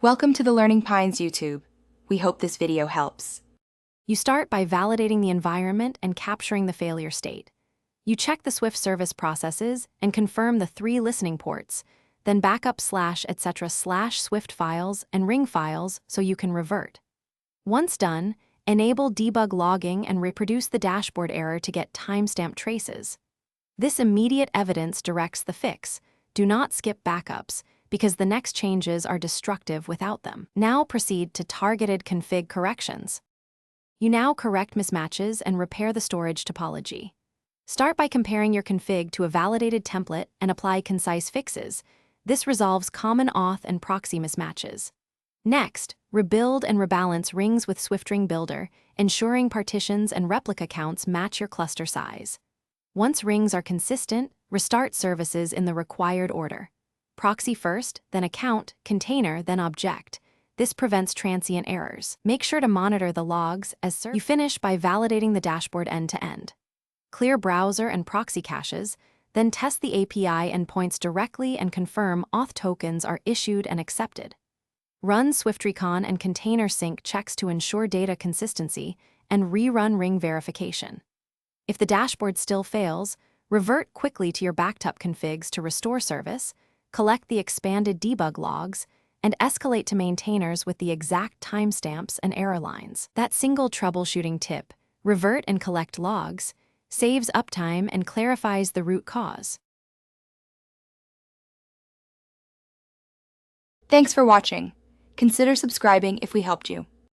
Welcome to the Learning Pines YouTube. We hope this video helps. You start by validating the environment and capturing the failure state. You check the Swift service processes and confirm the 3 listening ports, then backup /etc/Swift files and ring files so you can revert. Once done, enable debug logging and reproduce the dashboard error to get timestamp traces. This immediate evidence directs the fix. Do not skip backups, because the next changes are destructive without them. Now proceed to targeted config corrections. You now correct mismatches and repair the storage topology. Start by comparing your config to a validated template and apply concise fixes. This resolves common auth and proxy mismatches. Next, rebuild and rebalance rings with SwiftRing Builder, ensuring partitions and replica counts match your cluster size. Once rings are consistent, restart services in the required order. Proxy first, then account, container, then object. This prevents transient errors. Make sure to monitor the logs as you finish by validating the dashboard end-to-end. Clear browser and proxy caches, then test the API endpoints directly and confirm auth tokens are issued and accepted. Run SwiftRecon and container sync checks to ensure data consistency, and rerun ring verification. If the dashboard still fails, revert quickly to your backed up configs to restore service, collect the expanded debug logs, and escalate to maintainers with the exact timestamps and error lines. That single troubleshooting tip, revert and collect logs, saves uptime and clarifies the root cause. Thanks for watching. Consider subscribing if we helped you.